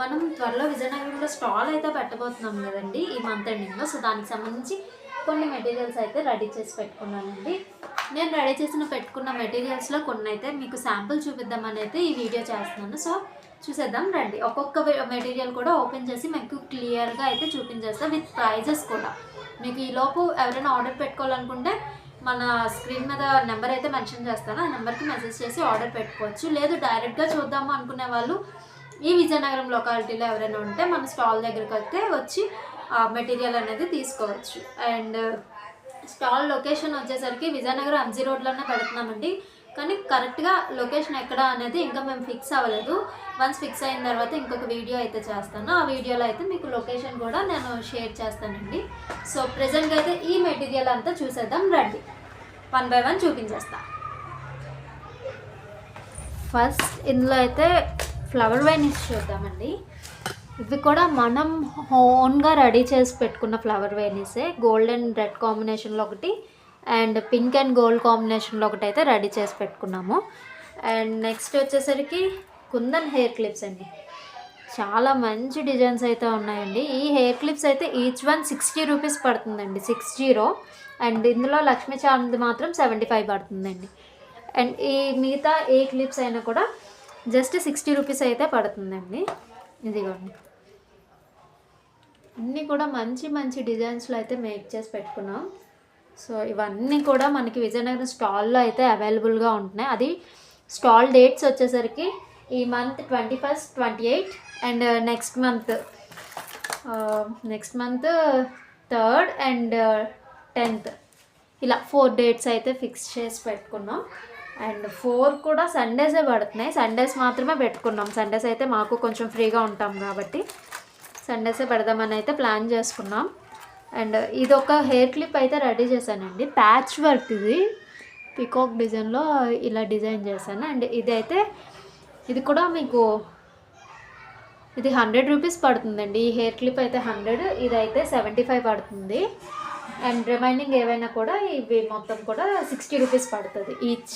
మనం త్వరలో విజయనగరంలో స్టాల్ అయితే పెట్టబోతున్నాం కదండి ఈ మంత్ ఎండింగ్లో. సో దానికి సంబంధించి కొన్ని మెటీరియల్స్ అయితే రెడీ చేసి పెట్టుకున్నానండి. నేను రెడీ పెట్టుకున్న మెటీరియల్స్లో కొన్ని అయితే మీకు శాంపుల్ చూపిద్దామని అయితే ఈ వీడియో చేస్తున్నాను. సో చూసేద్దాం రండి. ఒక్కొక్క మెటీరియల్ కూడా ఓపెన్ చేసి మీకు క్లియర్గా అయితే చూపించేస్తాం విత్ ప్రైజెస్ కూడా. మీకు ఈలోపు ఎవరైనా ఆర్డర్ పెట్టుకోవాలనుకుంటే మన స్క్రీన్ మీద నెంబర్ అయితే మెన్షన్ చేస్తాను. ఆ నెంబర్కి మెసేజ్ చేసి ఆర్డర్ పెట్టుకోవచ్చు. లేదు డైరెక్ట్గా చూద్దాము అనుకునే వాళ్ళు ఈ విజయనగరం లొకాలిటీలో ఎవరైనా ఉంటే మన స్టాల్ దగ్గరికి అయితే వచ్చి మెటీరియల్ అనేది తీసుకోవచ్చు. అండ్ స్టాల్ లొకేషన్ వచ్చేసరికి విజయనగరం ఎంజీ రోడ్లోనే పెడుతున్నామండి. కానీ కరెక్ట్గా లొకేషన్ ఎక్కడ అనేది ఇంకా మేము ఫిక్స్ అవ్వలేదు. వన్స్ ఫిక్స్ అయిన తర్వాత ఇంకొక వీడియో అయితే చేస్తాను. ఆ వీడియోలో అయితే మీకు లొకేషన్ కూడా నేను షేర్ చేస్తానండి. సో ప్రెజెంట్గా అయితే ఈ మెటీరియల్ అంతా చూసేద్దాం రండి. 1 by 1 చూపించేస్తా. ఫస్ట్ ఇందులో అయితే ఫ్లవర్ వైనిస్ చూద్దామండి. ఇవి కూడా మనం ఓన్గా రెడీ చేసి పెట్టుకున్న ఫ్లవర్ వైనిసే. గోల్డ్ అండ్ రెడ్ కాంబినేషన్లో ఒకటి అండ్ పింక్ అండ్ గోల్డ్ కాంబినేషన్లో ఒకటి అయితే రెడీ చేసి పెట్టుకున్నాము. అండ్ నెక్స్ట్ వచ్చేసరికి కుందన్ హెయిర్ క్లిప్స్ అండి. చాలా మంచి డిజైన్స్ అయితే ఉన్నాయండి. ఈ హెయిర్ క్లిప్స్ అయితే ఈచ్ వన్ 60 రూపీస్ పడుతుందండి, 60. అండ్ ఇందులో లక్ష్మీ చాంద్ మాత్రం 75 పడుతుందండి. అండ్ ఈ మిగతా ఏ క్లిప్స్ అయినా కూడా జస్ట్ 60 రూపీస్ అయితే పడుతుందండి. ఇదిగోండి, అన్నీ కూడా మంచి మంచి డిజైన్స్లో అయితే మేక్ చేసి పెట్టుకున్నాం. సో ఇవన్నీ కూడా మనకి విజయనగరం స్టాల్లో అయితే అవైలబుల్గా ఉంటున్నాయి. అది స్టాల్ డేట్స్ వచ్చేసరికి ఈ month 21st, 28 and next month 3rd and 10th ఇలా 4 డేట్స్ అయితే ఫిక్స్ చేసి పెట్టుకున్నాం. అండ్ 4 కూడా సండేసే పడుతున్నాయి. సండేస్ మాత్రమే పెట్టుకున్నాం. సండేస్ అయితే మాకు కొంచెం ఫ్రీగా ఉంటాం కాబట్టి సండేసే పెడదామని అయితే ప్లాన్ చేసుకున్నాం. అండ్ ఇది ఒక హెయిర్ క్లిప్ అయితే రెడీ చేశానండి. ప్యాచ్ వర్క్, ఇది పికాక్ డిజైన్లో ఇలా డిజైన్ చేశాను. అండ్ ఇది కూడా మీకు ఇది 100 రూపీస్ పడుతుందండి. ఈ హెయిర్ క్లిప్ అయితే 100, ఇదైతే 75 పడుతుంది. అండ్ రిమైనింగ్ ఏవైనా కూడా ఇవి మొత్తం కూడా 60 రూపీస్ పడుతుంది ఈచ్.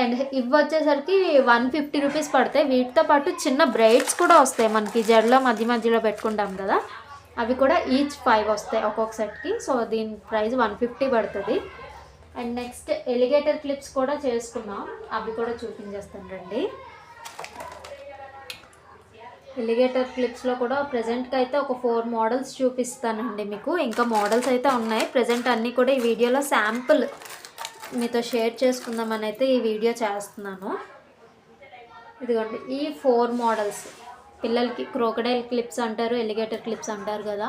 అండ్ ఇవి వచ్చేసరికి 150 రూపీస్ పడతాయి. వీటితో పాటు చిన్న బ్రైడ్స్ కూడా వస్తాయి మనకి, జడలో మధ్యలో పెట్టుకుంటాం కదా, అవి కూడా ఈచ్ 5 వస్తాయి ఒక్కొక్క సెట్కి. సో దీని ప్రైస్ 150 పడుతుంది. అండ్ నెక్స్ట్ ఎలిగేటర్ క్లిప్స్ కూడా చేసుకున్నాం, అవి కూడా చూపించేస్తాను రండి. ఎలిగేటర్ క్లిప్స్లో కూడా ప్రజెంట్కి అయితే ఒక 4 మోడల్స్ చూపిస్తానండి మీకు. ఇంకా మోడల్స్ అయితే ఉన్నాయి. ప్రజెంట్ అన్నీ కూడా ఈ వీడియోలో శాంపుల్ మీతో షేర్ చేసుకుందామని అయితే ఈ వీడియో చేస్తున్నాను. ఇదిగోండి, ఈ 4 మోడల్స్ పిల్లలకి క్రోకడైల్ క్లిప్స్ అంటారు, ఎలిగేటర్ క్లిప్స్ అంటారు కదా,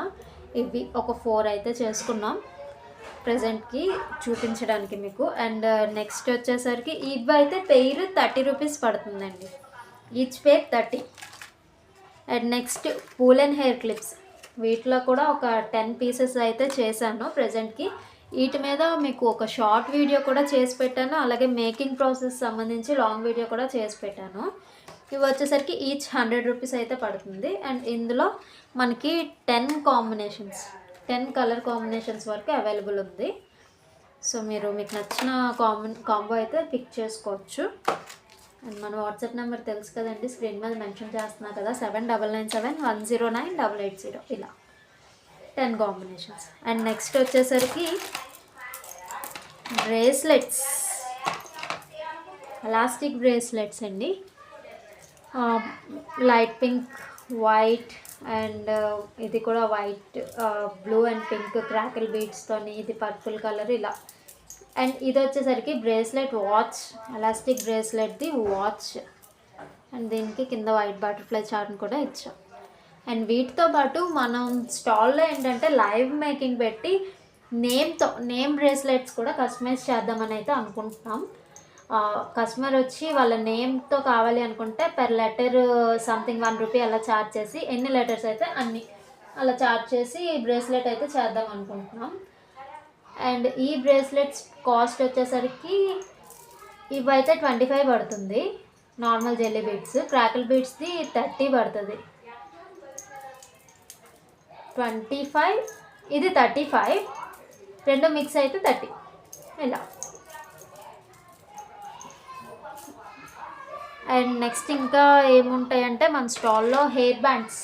ఇవి ఒక 4 అయితే చేసుకున్నాం ప్రజెంట్కి చూపించడానికి మీకు. అండ్ నెక్స్ట్ వచ్చేసరికి ఇవి అయితే పెయిర్ 30 రూపీస్ పడుతుందండి, each pair 30. And next pool and hair clips, వీటిలో కూడా ఒక 10 పీసెస్ అయితే చేశాను ప్రజెంట్కి. వీటి మీద మీకు ఒక షార్ట్ వీడియో కూడా చేసి పెట్టాను, అలాగే మేకింగ్ ప్రాసెస్ సంబంధించి లాంగ్ వీడియో కూడా చేసి పెట్టాను. ఇవి వచ్చేసరికి ఈచ్ 100 రూపీస్ అయితే పడుతుంది. అండ్ ఇందులో మనకి 10 కలర్ కాంబినేషన్స్ వరకు అవైలబుల్ ఉంది. సో మీకు నచ్చిన కాంబో అయితే పిక్ చేసుకోవచ్చు. అండ్ మన వాట్సాప్ నెంబర్ తెలుసు కదండి, స్క్రీన్ మీద మెన్షన్ చేస్తున్నా కదా, 7997109880, ఇలా 10 కాంబినేషన్స్. అండ్ నెక్స్ట్ వచ్చేసరికి బ్రేస్లెట్స్, ఎలాస్టిక్ బ్రేస్లెట్స్ అండి. లైట్ పింక్, వైట్ అండ్ ఇది కూడా white, blue and pink crackle బీడ్స్తోని, ఇది పర్పుల్ కలర్ ఇలా. అండ్ ఇది వచ్చేసరికి బ్రేస్లెట్ వాచ్, ఎలాస్టిక్ బ్రేస్లెట్ది వాచ్. అండ్ దీనికి కింద వైట్ బటర్ఫ్లై చార్ట్ని కూడా ఇచ్చాం. అండ్ వీటితో పాటు మనం స్టాల్లో ఏంటంటే లైవ్ మేకింగ్ పెట్టి నేమ్ బ్రేస్లెట్స్ కూడా కస్టమైజ్ చేద్దామని అయితే అనుకుంటున్నాం. కస్టమర్ వచ్చి వాళ్ళ నేమ్తో కావాలి అనుకుంటే పెర్ లెటర్ సంథింగ్ 1 రూపీ అలా ఛార్జ్ చేసి, ఎన్ని లెటర్స్ అయితే అన్ని అలా ఛార్జ్ చేసి బ్రేస్లెట్ అయితే చేద్దాం అనుకుంటున్నాం. అండ్ ఈ బ్రేస్లెట్స్ కాస్ట్ వచ్చేసరికి ఇవైతే 25 పడుతుంది నార్మల్ జెల్లీ బీడ్స్. క్రాకిల్ బీడ్స్ది 30 పడుతుంది, 25, ఇది 35, రెండు మిక్స్ అయితే 30 ఇలా. అండ్ నెక్స్ట్ ఇంకా ఏముంటాయంటే మన స్టాల్లో హెయిర్ బ్యాండ్స్.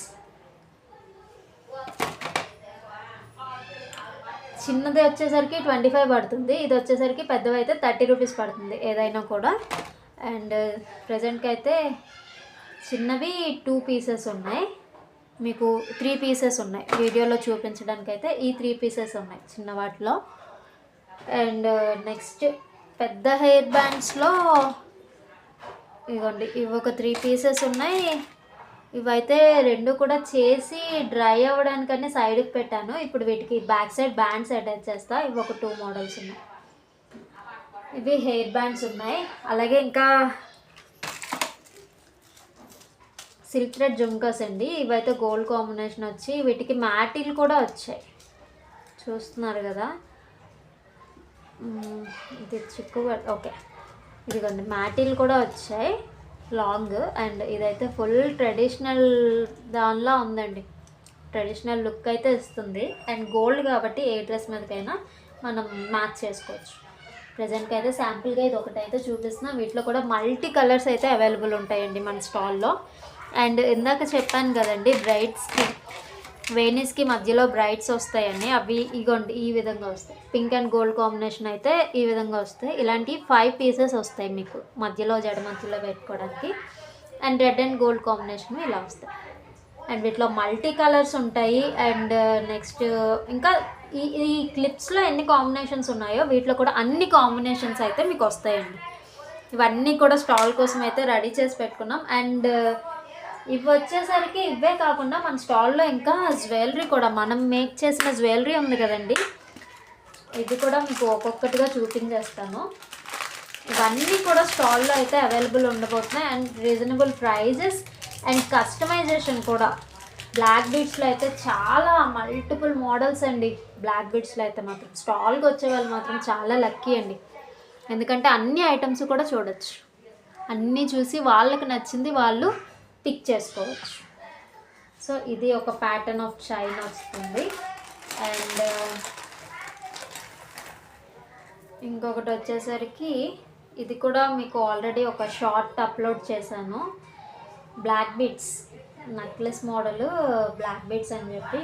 చిన్నది వచ్చేసరికి 25 పడుతుంది, ఇది వచ్చేసరికి పెద్దవి అయితే 30 రూపీస్ పడుతుంది ఏదైనా కూడా. అండ్ ప్రజెంట్కి అయితే చిన్నవి 2 పీసెస్ ఉన్నాయి, మీకు 3 పీసెస్ ఉన్నాయి వీడియోలో చూపించడానికి అయితే. ఈ 3 పీసెస్ ఉన్నాయి చిన్న వాటిలో. అండ్ నెక్స్ట్ పెద్ద హెయిర్ బ్యాండ్స్లో ఇవ్వండి, ఇవి ఒక 3 పీసెస్ ఉన్నాయి. ఇవైతే 2 కూడా చేసి డ్రై అవ్వడానికని సైడ్కి పెట్టాను. ఇప్పుడు వీటికి బ్యాక్ సైడ్ బ్యాండ్స్ అటాచ్ చేస్తా. ఇవి ఒక 2 మోడల్స్ ఉన్నాయి. ఇవి హెయిర్ బ్యాండ్స్ ఉన్నాయి. అలాగే ఇంకా సిల్క్ థ్రెడ్ జుమ్కాస్ అండి. ఇవైతే గోల్డ్ కాంబినేషన్ వచ్చి వీటికి మ్యాటిల్ కూడా వచ్చాయి, చూస్తున్నారు కదా. ఇది చిక్కు ఓకే, ఇదిగోండి మ్యాటిల్ కూడా వచ్చాయి లాంగ్. అండ్ ఇదైతే ఫుల్ ట్రెడిషనల్ దానిలా ఉందండి, ట్రెడిషనల్ లుక్ అయితే ఇస్తుంది. అండ్ గోల్డ్ కాబట్టి ఏ డ్రెస్ మీదకైనా మనం మ్యాచ్ చేసుకోవచ్చు. ప్రజెంట్కి అయితే శాంపుల్గా ఇది ఒకటైతే చూపిస్తున్నా. వీటిలో కూడా మల్టీ కలర్స్ అయితే అవైలబుల్ ఉంటాయండి మన స్టాల్లో. అండ్ ఇందాక చెప్పాను కదండి బ్రైడ్స్కి, వేణీస్కి మధ్యలో బ్రైడ్స్ వస్తాయని, అవి ఇగోండి ఈ విధంగా వస్తాయి. పింక్ అండ్ గోల్డ్ కాంబినేషన్ అయితే ఈ విధంగా వస్తాయి. ఇలాంటి 5 పీసెస్ వస్తాయి మీకు మధ్యలో, జడ మధ్యలో పెట్టుకోవడానికి. And red and gold combination ఇలా వస్తాయి. అండ్ వీటిలో మల్టీ కలర్స్ ఉంటాయి. అండ్ నెక్స్ట్ ఇంకా ఈ క్లిప్స్లో ఎన్ని కాంబినేషన్స్ ఉన్నాయో వీటిలో కూడా అన్ని కాంబినేషన్స్ అయితే మీకు వస్తాయండి. ఇవన్నీ కూడా స్టాల్ కోసం అయితే రెడీ చేసి పెట్టుకున్నాం. అండ్ ఇవి వచ్చేసరికి ఇవే కాకుండా మన స్టాల్లో ఇంకా జ్యువెలరీ కూడా, మనం మేక్ చేసిన జ్యువెలరీ ఉంది కదండి, ఇది కూడా మీకు ఒక్కొక్కటిగా చూపించేస్తాను. ఇవన్నీ కూడా స్టాల్లో అయితే అవైలబుల్ ఉండబోతున్నాయి. And reasonable prices and customization కూడా. బ్లాక్ బీడ్స్లో అయితే చాలా మల్టిపుల్ మోడల్స్ అండి. బ్లాక్ బీడ్స్లో అయితే మాత్రం స్టాల్కి వచ్చే వాళ్ళు మాత్రం చాలా లక్కీ అండి, ఎందుకంటే అన్ని ఐటమ్స్ కూడా చూడొచ్చు. అన్నీ చూసి వాళ్ళకి నచ్చింది వాళ్ళు పిక్ చేసుకోవచ్చు. సో ఇది ఒక ప్యాటర్న్ ఆఫ్ చైన్ వస్తుంది. అండ్ ఇంకొకటి వచ్చేసరికి ఇది కూడా మీకు ఆల్రెడీ ఒక షార్ట్ అప్లోడ్ చేశాను. Black beads necklace model black beads అని చెప్పి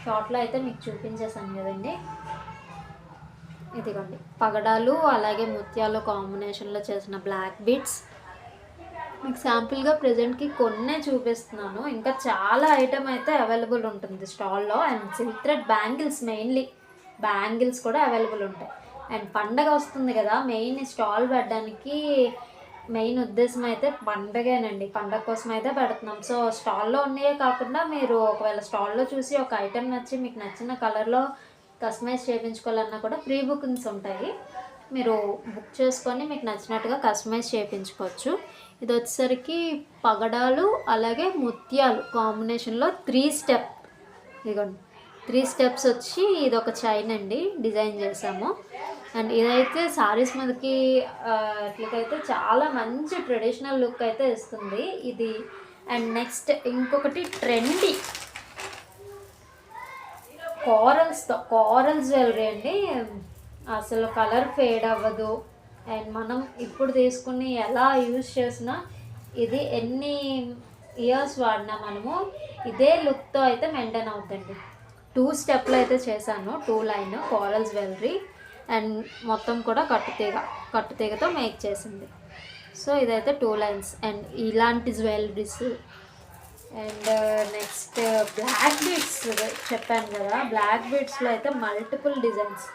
షార్ట్లో అయితే మీకు చూపించేశాను కదండి. ఇదిగోండి పగడాలు అలాగే ముత్యాలు కాంబినేషన్లో చేసిన బ్లాక్ బీడ్స్ మీకు శాంపుల్గా ప్రజెంట్కి కొన్నే చూపిస్తున్నాను. ఇంకా చాలా ఐటమ్ అయితే అవైలబుల్ ఉంటుంది స్టాల్లో. And silk thread bangles, mainly bangles కూడా అవైలబుల్ ఉంటాయి. అండ్ పండగ వస్తుంది కదా, మెయిన్ స్టాల్ పెట్టడానికి మెయిన్ ఉద్దేశం అయితే పండగేనండి, పండగ కోసం అయితే పెడుతున్నాం. సో స్టాల్లో ఉన్నాయే కాకుండా మీరు ఒకవేళ స్టాల్లో చూసి ఒక ఐటెం నచ్చి మీకు నచ్చిన కలర్లో కస్టమైజ్ చేయించుకోవాలన్నా కూడా ప్రీ బుకింగ్స్ ఉంటాయి. మీరు బుక్ చేసుకొని మీకు నచ్చినట్టుగా కస్టమైజ్ చేయించుకోవచ్చు. ఇది వచ్చేసరికి పగడాలు అలాగే ముత్యాలు కాంబినేషన్లో 3 స్టెప్, ఇదిగోండి 3 స్టెప్స్ వచ్చి ఇది ఒక చైన్ అండి డిజైన్ చేసాము. అండ్ ఇదైతే సారీస్ మీదకి ఇట్లకైతే చాలా మంచి ట్రెడిషనల్ లుక్ అయితే ఇస్తుంది ఇది. అండ్ నెక్స్ట్ ఇంకొకటి ట్రెండీ కారల్ జ్యువెలరీ అండి, అసలు కలర్ ఫేడ్ అవ్వదు. అండ్ మనం ఇప్పుడు తీసుకుని ఎలా యూజ్ చేసినా ఇది ఎన్ని ఇయర్స్ వాడినా మనము ఇదే లుక్తో అయితే మెయింటైన్ అవుతుంది. 2 స్టెప్లు అయితే చేశాను, 2 లైన్ కారల్ జ్యువెలరీ. అండ్ మొత్తం కూడా కట్టుతీగతో మేక్ చేసింది. సో ఇదైతే 2 లైన్స్. అండ్ ఇలాంటి jewelleries. And next black beads చెప్పాను కదా, బ్లాక్ బీడ్స్లో అయితే మల్టిపుల్ డిజైన్స్.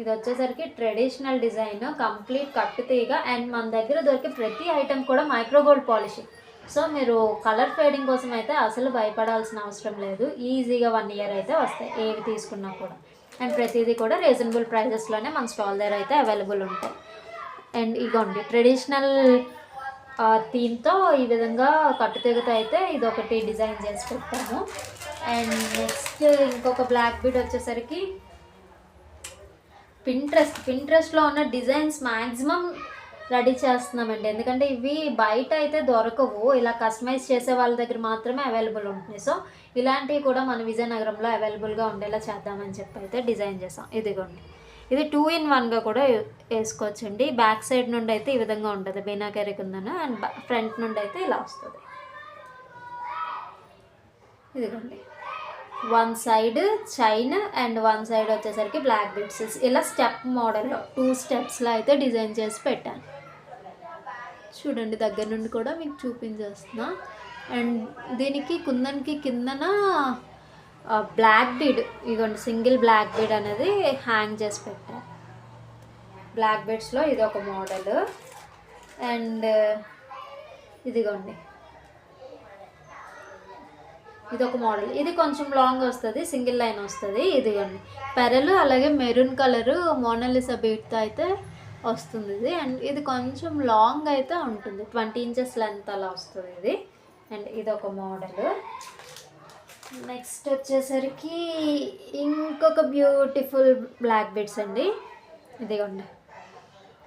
ఇది వచ్చేసరికి ట్రెడిషనల్ డిజైన్, కంప్లీట్ కట్టుతీగ. అండ్ మన దగ్గర దొరికే ప్రతి ఐటెం కూడా మైక్రోగోల్డ్ పాలిషింగ్. సో మీరు కలర్ ఫేడింగ్ కోసం అయితే అసలు భయపడాల్సిన అవసరం లేదు. ఈజీగా 1 ఇయర్ అయితే వస్తాయి ఏవి తీసుకున్నా కూడా. అండ్ ప్రతిదీ కూడా రీజనబుల్ ప్రైజెస్లోనే మన స్టాల్ దగ్గర అయితే అవైలబుల్ ఉంటాయి. అండ్ ఇగోండి ట్రెడిషనల్ థీమ్తో ఈ విధంగా కట్టుతీగతో అయితే ఇదొకటి డిజైన్ చేసి పెట్టాము. అండ్ నెక్స్ట్ ఇంకొక బ్లాక్ బీడ్ వచ్చేసరికి పింట్రెస్ట్లో ఉన్న డిజైన్స్ మ్యాక్సిమం రెడీ చేస్తున్నామండి, ఎందుకంటే ఇవి బయట అయితే దొరకవు, ఇలా కస్టమైజ్ చేసే వాళ్ళ దగ్గర మాత్రమే అవైలబుల్ ఉంటున్నాయి. సో ఇలాంటివి కూడా మన విజయనగరంలో అవైలబుల్గా ఉండేలా చేద్దామని చెప్పి అయితే డిజైన్ చేసాం. ఇదిగోండి ఇది 2 in 1గా కూడా వేసుకోవచ్చండి. బ్యాక్ సైడ్ నుండి అయితే ఈ విధంగా ఉంటుంది బీనాకరీ కుందన, అండ్ ఫ్రంట్ నుండి అయితే ఇలా వస్తుంది. ఇదిగోండి, one side chain and one side వచ్చేసరికి బ్లాక్ బిట్స్, ఇలా స్టెప్ మోడల్లో 2 స్టెప్స్లో అయితే డిజైన్ చేసి పెట్టాను. చూడండి, దగ్గర నుండి కూడా మీకు చూపించేస్తున్నా. అండ్ దీనికి కుందన్కి కిందన బ్లాక్ బీడ్, ఇదిగోండి సింగిల్ బ్లాక్ బీడ్ అనేది హ్యాంగ్ చేసి పెట్టాను. బ్లాక్ బీడ్స్లో ఇది ఒక మోడల్. అండ్ ఇదిగోండి, ఇది ఒక మోడల్. ఇది కొంచెం లాంగ్ వస్తుంది, సింగిల్ లైన్ వస్తుంది. ఇదిగోండి పెరలు, అలాగే మెరూన్ కలరు మోనాలిసా బీట్తో అయితే వస్తుంది ఇది. అండ్ ఇది కొంచెం లాంగ్ అయితే ఉంటుంది, 20 inches లెంత్ అలా వస్తుంది ఇది. అండ్ ఇది ఒక మోడల్. నెక్స్ట్ వచ్చేసరికి ఇంకొక బ్యూటిఫుల్ బ్లాక్ బీడ్స్ అండి. ఇదిగోండి,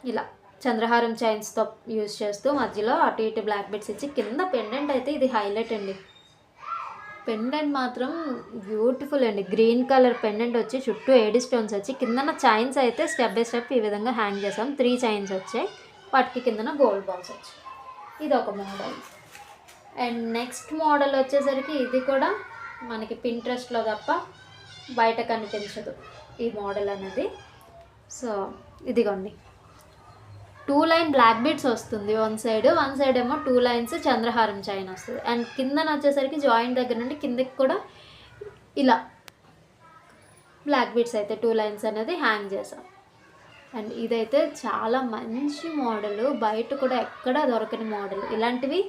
ఇలా చంద్రహారం చైన్స్తో యూజ్ చేస్తూ మధ్యలో అటు ఇటు బ్లాక్ బీడ్స్ ఇచ్చి కింద పెండెంట్ అయితే ఇది హైలైట్ అండి. పెండెంట్ మాత్రం బ్యూటిఫుల్ అండి. గ్రీన్ కలర్ పెండెంట్ వచ్చి చుట్టూ ఏడి స్టోన్స్ వచ్చి కిందన చైన్స్ అయితే స్టెప్ బై స్టెప్ ఈ విధంగా హ్యాంగ్ చేసాం. 3 చైన్స్ వచ్చాయి, వాటికి కిందన గోల్డ్ బాల్స్ వచ్చాయి. ఇది ఒక మోడల్. అండ్ నెక్స్ట్ మోడల్ వచ్చేసరికి ఇది కూడా మనకి పింట్రెస్ట్లో తప్ప బయట కనిపించదు ఈ మోడల్ అనేది. సో ఇదిగోండి, 2 లైన్ బ్లాక్ బీడ్స్ వస్తుంది వన్ సైడ్ ఏమో 2 లైన్స్ చంద్రహారం చైన్ వస్తుంది. అండ్ కిందన వచ్చేసరికి జాయింట్ దగ్గర నుండి కిందకి కూడా ఇలా బ్లాక్ బీడ్స్ అయితే 2 లైన్స్ అనేది హ్యాంగ్ చేసాం. అండ్ ఇదైతే చాలా మంచి మోడల్, బయట కూడా ఎక్కడా దొరకని మోడల్. ఇలాంటివి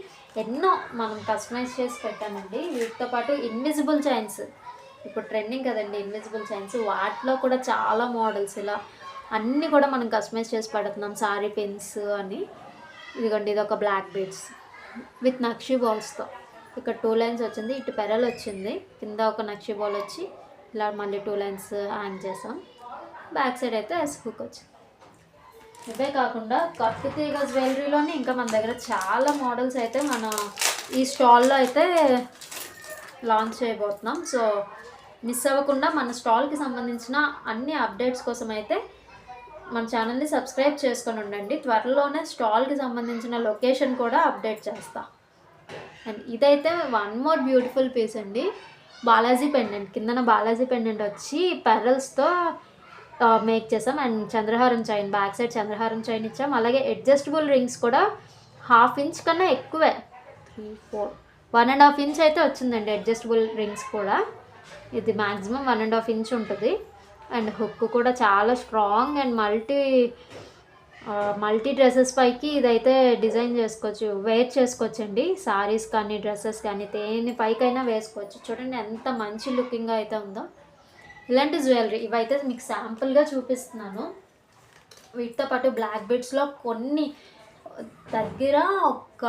ఎన్నో మనం కస్టమైజ్ చేసి పెట్టామండి. వీటితో పాటు ఇన్విజిబుల్ చైన్స్, ఇప్పుడు ట్రెండింగ్ కదండి ఇన్విజిబుల్ చైన్స్, వాటిలో కూడా చాలా మోడల్స్ ఇలా అన్నీ కూడా మనం కస్టమైజ్ చేసి పెడుతున్నాం. సారీ పిన్స్ అని. ఇదిగోండి, ఇది ఒక బ్లాక్ బీడ్స్ విత్ నక్షి బాల్స్తో. ఇక్కడ 2 లైన్స్ వచ్చింది, ఇటు పెరల్ వచ్చింది, కింద ఒక నక్షి బాల్ వచ్చి ఇలా మళ్ళీ 2 లైన్స్ హ్యాంగ్ చేసాం. బ్యాక్ సైడ్ అయితే ఎస్ హుక్ వచ్చింది. ఇవే కాకుండా కట్టు తీగ జ్యువెలరీలోనే ఇంకా మన దగ్గర చాలా మోడల్స్ అయితే మన ఈ స్టాల్లో అయితే లాంచ్ చేయబోతున్నాం. సో మిస్ అవ్వకుండా మన స్టాల్కి సంబంధించిన అన్ని అప్డేట్స్ కోసం అయితే మన ఛానల్ని సబ్స్క్రైబ్ చేసుకొని ఉండండి. త్వరలోనే స్టాల్కి సంబంధించిన లొకేషన్ కూడా అప్డేట్ చేస్తా. అండ్ ఇదైతే వన్ మోర్ బ్యూటిఫుల్ పీస్ అండి, బాలాజీ పెండెంట్. కిందన బాలాజీ పెండెంట్ వచ్చి పెరల్స్తో మేక్ చేసాం. అండ్ చంద్రహారం చైన్, బ్యాక్ సైడ్ చంద్రహారం చైన్ ఇచ్చాం. అలాగే అడ్జస్టబుల్ రింగ్స్ కూడా 1/2 inch కన్నా ఎక్కువే, 3, 4, 1.5 inch అయితే వచ్చిందండి అడ్జస్టబుల్ రింగ్స్ కూడా. ఇది మ్యాక్సిమం 1.5 inch ఉంటుంది. అండ్ హుక్ కూడా చాలా స్ట్రాంగ్ అండ్ మల్టీ డ్రెస్సెస్ పైకి ఇదైతే డిజైన్ చేసుకోవచ్చు, వేర్ చేసుకోవచ్చు అండి. సారీస్ కానీ డ్రెస్సెస్ కానీ దేని పైకైనా వేసుకోవచ్చు. చూడండి ఎంత మంచి లుకింగ్గా అయితే ఉందో. ఇలాంటి జ్యువెలరీ ఇవైతే మీకు శాంపుల్గా చూపిస్తున్నాను. వీటితో పాటు బ్లాక్ బీడ్స్లో కొన్ని దగ్గర ఒక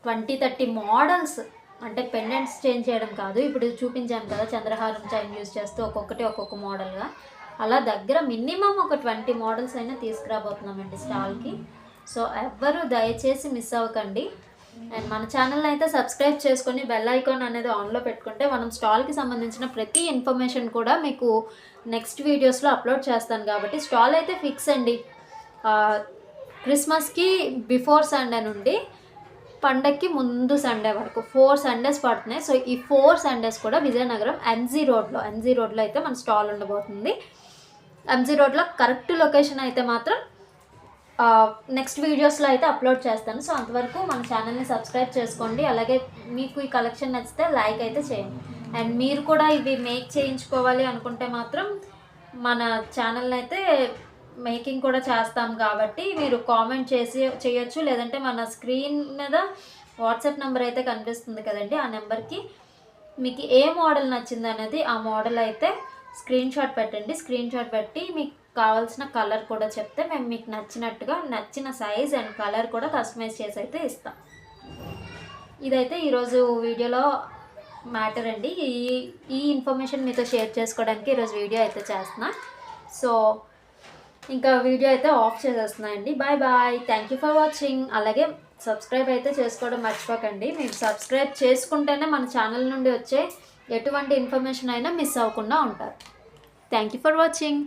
20-30 మోడల్స్, అంటే పెండెంట్స్ చేంజ్ చేయడం కాదు, ఇప్పుడు చూపించాను కదా చంద్రహారం చైన్ యూజ్ చేస్తూ ఒక్కొక్క మోడల్గా, అలా దగ్గర మినిమం ఒక 20 మోడల్స్ అయినా తీసుకురాబోతున్నామండి స్టాల్కి. సో ఎవ్వరూ దయచేసి మిస్ అవ్వకండి. అండ్ మన ఛానల్ని అయితే సబ్స్క్రైబ్ చేసుకొని బెల్ ఐకాన్ అనేది ఆన్లో పెట్టుకుంటే మనం స్టాల్కి సంబంధించిన ప్రతి ఇన్ఫర్మేషన్ కూడా మీకు నెక్స్ట్ వీడియోస్లో అప్లోడ్ చేస్తాను. కాబట్టి స్టాల్ అయితే ఫిక్స్ అండి. క్రిస్మస్కి బిఫోర్ సండే నుండి పండక్కి ముందు సండే వరకు 4 Sundays పడుతున్నాయి. సో ఈ 4 Sundays కూడా విజయనగరం ఎంజీ రోడ్లో అయితే మన స్టాల్ ఉండబోతుంది. ఎంజీ రోడ్లో కరెక్ట్ లొకేషన్ అయితే మాత్రం నెక్స్ట్ వీడియోస్లో అయితే అప్లోడ్ చేస్తాను. సో అంతవరకు మన ఛానల్ని సబ్స్క్రైబ్ చేసుకోండి. అలాగే మీకు ఈ కలెక్షన్ నచ్చితే లైక్ అయితే చేయండి. అండ్ మీరు కూడా ఇవి మేక్ చేయించుకోవాలి అనుకుంటే మాత్రం మన ఛానల్ని అయితే మేకింగ్ కూడా చేస్తాం కాబట్టి మీరు కామెంట్ చేయొచ్చు. లేదంటే మన స్క్రీన్ మీద వాట్సాప్ నెంబర్ అయితే కనిపిస్తుంది కదండి, ఆ నెంబర్కి మీకు ఏ మోడల్ నచ్చింది అనేది ఆ మోడల్ అయితే స్క్రీన్ షాట్ పెట్టండి. స్క్రీన్ షాట్ పెట్టి మీకు కావాల్సిన కలర్ కూడా చెప్తే మేము మీకు నచ్చినట్టుగా నచ్చిన సైజ్ అండ్ కలర్ కూడా కస్టమైజ్ చేసి అయితే ఇస్తాం. ఇదైతే ఈరోజు వీడియోలో మ్యాటర్ అండి. ఈ ఇన్ఫర్మేషన్ మీతో షేర్ చేసుకోవడానికి ఈరోజు వీడియో అయితే చేస్తున్నా. సో ఇంకా వీడియో అయితే ఆఫ్ చేసేస్తున్నా అండి. Bye. Thank you for watching. అలాగే సబ్స్క్రైబ్ అయితే చేసుకోవడం మర్చిపోకండి. మీరు సబ్స్క్రైబ్ చేసుకుంటేనే మన ఛానల్ నుండి వచ్చే ఎటువంటి ఇన్ఫర్మేషన్ అయినా మిస్ అవ్వకుండా ఉంటారు. Thank you for watching.